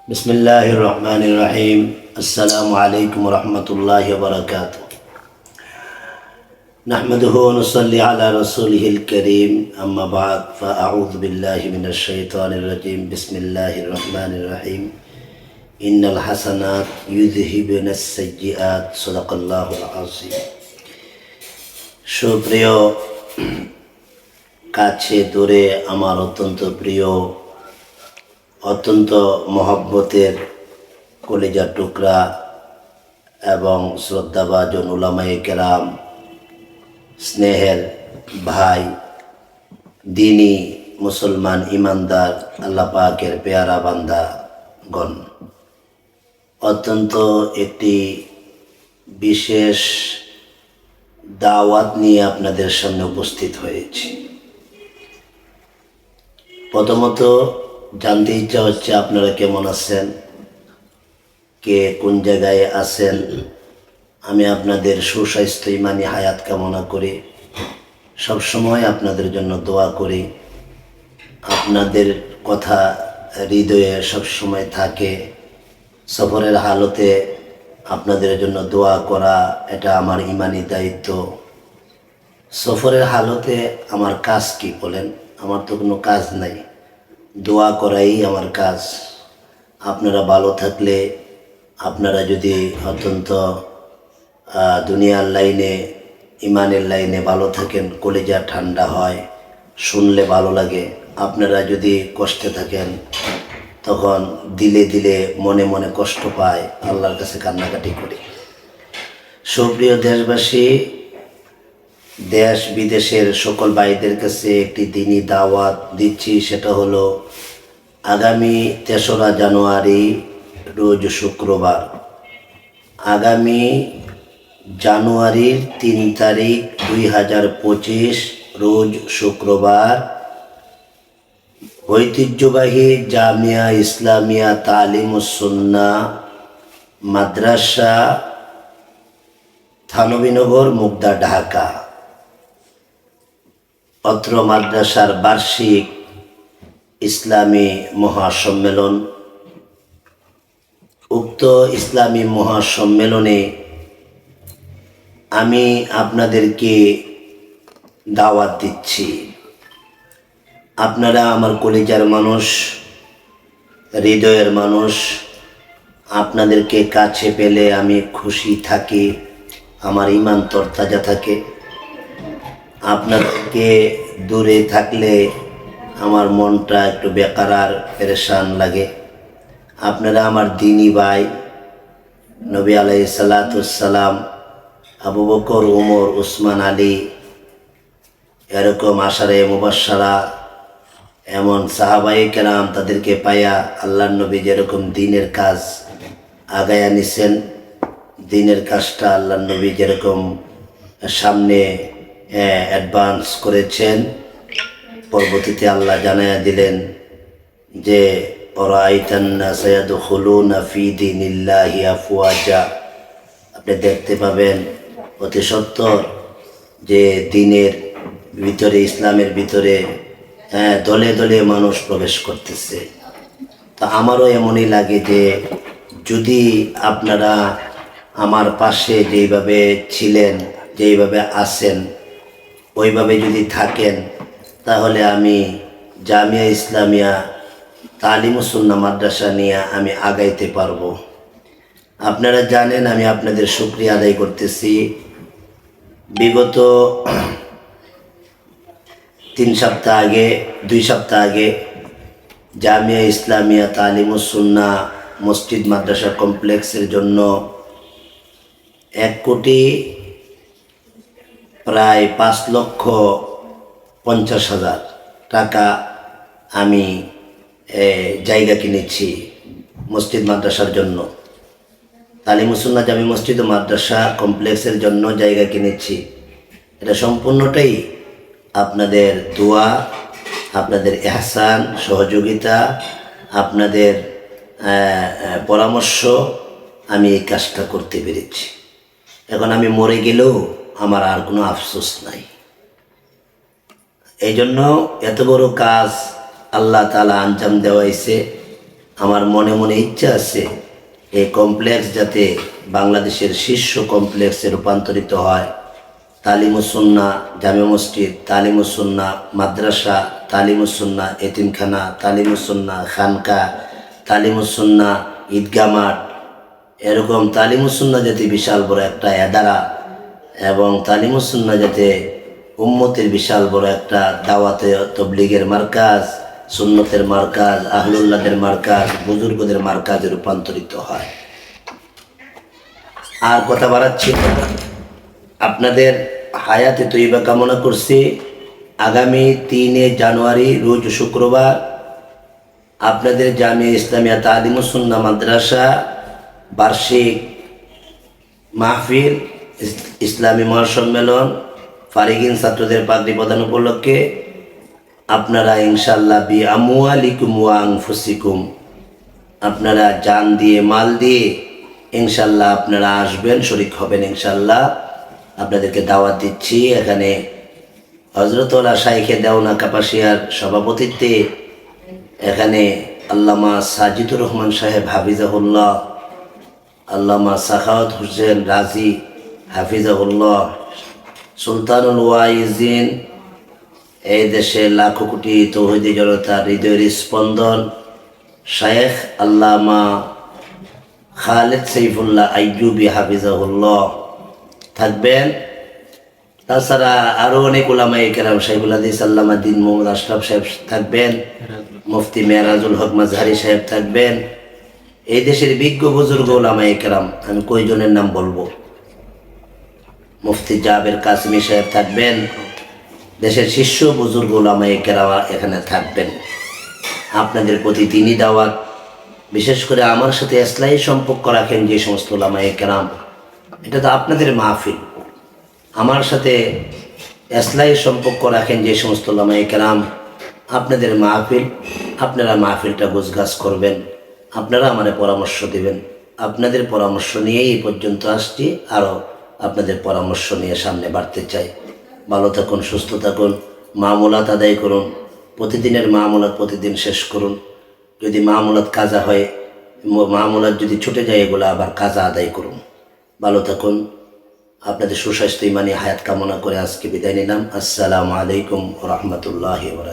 বিসমিল্লাহির রহমানির রহিম। আসসালামু আলাইকুম রহমতুল্লাহি ওয়া বারাকাতুহু। নাহমাদুহু ওয়া নুসাল্লি আলা রাসূলিহিল কারীম, আম্মা বা'দ, ফাআউযু বিল্লাহি মিনাশ শাইতানির রাজীম। বিসমিল্লাহির রহমানির রহিম। ইন্নাল হাসানাত ইউযহিবুনাস সাইয়্যাত, সাদাকাল্লাহুল আযীম। সুপ্রিয়, কাছে দূরে আমার অত্যন্ত প্রিয়, অত্যন্ত মহব্বতের কলিজার টুকরা এবং শ্রদ্ধাভাজন উলামায়ে কেরাম, স্নেহের ভাই, দিনী মুসলমান ইমানদার আল্লাহ পাকের পেয়ারা বান্দাগণ, অত্যন্ত একটি বিশেষ দাওয়াত নিয়ে আপনাদের সামনে উপস্থিত হয়েছি। প্রথমত জানতে ইচ্ছা হচ্ছে আপনারা কেমন আছেন, কে কোন জায়গায় আছেন। আমি আপনাদের সুস্বাস্থ্য ইমানি হায়াত কামনা করি, সবসময় আপনাদের জন্য দোয়া করি। আপনাদের কথা হৃদয়ে সবসময় থাকে। সফরের হালতে আপনাদের জন্য দোয়া করা এটা আমার ইমানি দায়িত্ব। সফরের হালতে আমার কাজ কি বলেন? আমার তো কোনো কাজ নাই, দোয়া করাই আমার কাজ। আপনারা ভালো থাকলে, আপনারা যদি অত্যন্ত দুনিয়ার লাইনে, ইমানের লাইনে ভালো থাকেন, কলিজা ঠান্ডা হয়, শুনলে ভালো লাগে। আপনারা যদি কষ্টে থাকেন, তখন দিলে দিলে মনে মনে কষ্ট পায়, আল্লাহর কাছে কান্নাকাটি করি। সুপ্রিয় দেশবাসী, দেশ বিদেশের সকল ভাইদের কাছে একটি দিনী দাওয়াত দিচ্ছি। সেটা হলো আগামী ৩রা জানুয়ারি রোজ শুক্রবার, আগামী জানুয়ারির ৩ তারিখ ২০২৫ রোজ শুক্রবার, ঐতিহ্যবাহী জামিয়া ইসলামিয়া তালিমুস সুন্নাহ মাদ্রাসা, থানবীনগর, মুগদা, ঢাকা, অত্র মাদ্রাসার বার্ষিক ইসলামী মহাসম্মেলন। উক্ত ইসলামী মহাসম্মেলনে আমি আপনাদেরকে দাওয়াত দিচ্ছি। আপনারা আমার কলিজার মানুষ, হৃদয়ের মানুষ। আপনাদেরকে কাছে পেলে আমি খুশি থাকি, আমার ইমান তরতাজা থাকে। আপনাদেরকে দূরে থাকলে আমার মনটা একটু বেকারার পেরেশান লাগে। আপনারা আমার দিনী ভাই। নবী আলাইহিস সালাতুস সালাম, আবু বকর, ওমর, উসমান, আলী, এরকম আশারে মুবাশশারা, এমন সাহাবায়ে কেরাম, তাদেরকে পাইয়া আল্লাহর নবী যেরকম দিনের কাজ আগায়া নিছেন, দিনের কাজটা আল্লাহর নবী যেরকম সামনে অ্যাডভান্স করেছেন, পরবর্তীতে আল্লাহ জানায়া দিলেন যে আরাআইতান নাসা ইয়াদখুলুনা ফী দীনিল্লাহি আফওয়াজা। আপনি দেখতে পাবেন অতি সত্বর যে দিনের ভিতরে, ইসলামের ভিতরে দলে দলে মানুষ প্রবেশ করতেছে। তা আমারও এমনই লাগে যে যদি আপনারা আমার পাশে যেইভাবে ছিলেন, যেইভাবে আছেন, ওইভাবে যদি থাকেন, তাহলে আমি জামিয়া ইসলামিয়া তালিমুস সুন্নাহ মাদ্রাসা নিয়ে আমি আগাইতে পারবো। আপনারা জানেন আমি আপনাদের শুকরিয়া আদায় করতেছি। বিগত 2 সপ্তাহ আগে জামিয়া ইসলামিয়া তালিমুস সুন্নাহ মসজিদ মাদ্রাসা কমপ্লেক্সের জন্য 1,৫,৫০,০০০ টাকা আমি জায়গা কিনেছি মসজিদ মাদ্রাসার জন্য। তালিমুস সুন্নাহ জামি মসজিদ ও মাদ্রাসা কমপ্লেক্সের জন্য জায়গা কিনেছি। এটা সম্পূর্ণটাই আপনাদের দোয়া, আপনাদের ইহসান, সহযোগিতা, আপনাদের পরামর্শ, আমি এই কাজটা করতে পেরেছি। এখন আমি মরে গেলেও আমার আর কোনো আফসোস নাই। এই জন্য এত বড় কাজ আল্লাহ তাআলা আঞ্জাম দেওয়াইছে। আমার মনে মনে ইচ্ছা আছে এই কমপ্লেক্স যাতে বাংলাদেশের শীর্ষ কমপ্লেক্সে রূপান্তরিত হয়। তালিমুসুন্না জামে মসজিদ, তালিমুসুন্না মাদ্রাসা, তালিমুসুন্না এতিমখানা, তালিমুসুন্না খানকা, তালিমুসুন্না ঈদগাহ মাঠ, এরকম তালিমুসুন্না যাতে বিশাল বড় একটা এদারা এবং তালিমুসুন্না যাতে উম্মতের বিশাল বড় একটা দাওয়াতে তবলিগের মার্কাজ, সুন্নতের মার্কাজ, আহলুল্লাহদের মার্কাজ, বুজুর্গদের মার্কাজে রূপান্তরিত হয়। আর কথা বাড়াচ্ছি না, আপনাদের হায়াতে তৈবা কামনা করছি। আগামী 3 জানুয়ারি রোজ শুক্রবার আপনাদের জামিয়া ইসলামিয়া তালিমুসুন্নাহ মাদ্রাসা বার্ষিক মাহফিল, ইসলামী মহাসম্মেলন, ফারিগিন ছাত্রদের পাগড়ি প্রদান উপলক্ষে আপনারা ইনশাল্লাহ বি আমওয়ালিকুম ওয়া আনফুসিকুম, আপনারা জান দিয়ে মাল দিয়ে ইনশাল্লাহ আপনারা আসবেন, শরীক হবেন ইনশাল্লাহ। আপনাদেরকে দাওয়াত দিচ্ছি। এখানে হযরতুল্লাহ শাইখে দেওনা কাপাসিয়ার সভাপতিত্বে এখানে আল্লামা সাজিদুর রহমান সাহেব হাফিজাহুল্লাহ, আল্লামা সাখাওয়াত হোসেন রাজি হাফিজাহুল্লাহ, সুলতানুল ওয়াইজিন, এই দেশের লাখো কোটি তৌহিদি জনতার হৃদয়ের স্পন্দন শায়েখ আল্লামা খালেদ সাইফুল্লাহ আইয়ুবী হাফিজাহুল্লাহ থাকবেন। তাছাড়া আরও অনেক উলামায়ে কেরাম, শাইখুল হাদিস আল্লামা দ্বীন মোহাম্মদ আশরাফ সাহেব থাকবেন, মুফতি মেরাজুল হক মাজহারি সাহেব থাকবেন। এই দেশের বিজ্ঞ বুজুর্গ উলামায়ে কেরাম, আমি কয়জনের নাম বলবো, মুফতি জাবের কাসিমি সাহেব থাকবেন, দেশের শীর্ষ বুজুর্গ উলামায়ে কেরাম এখানে থাকবেন। আপনাদের প্রতি দিনই দাওয়াত, বিশেষ করে আমার সাথে ইসলাহি সম্পর্ক রাখেন যে সমস্ত উলামায়ে কেরাম, এটা তো আপনাদের মাহফিল। আমার সাথে ইসলাহি সম্পর্ক রাখেন যে সমস্ত উলামায়ে কেরাম, আপনাদের মাহফিল, আপনারা মাহফিলটা গোছগাছ করবেন, আপনারা আমাদের পরামর্শ দেবেন। আপনাদের পরামর্শ নিয়েই এই পর্যন্ত আসছি, আরও আপনাদের পরামর্শ নিয়ে সামনে বাড়তে চাই। ভালো থাকুন, সুস্থ থাকুন, মামুলাত আদায় করুন, প্রতিদিনের মামুলাত প্রতিদিন শেষ করুন। যদি মামুলাত কাজা হয়, মামুলাত যদি ছুটে যায়, এগুলো আবার কাজা আদায় করুন। ভালো থাকুন, আপনাদের সুস্বাস্থ্য ইমানি হায়াত কামনা করে আজকে বিদায় নিলাম। আসসালামু আলাইকুম ওয়া রাহমাতুল্লাহি ওয়া বারাকাতুহু।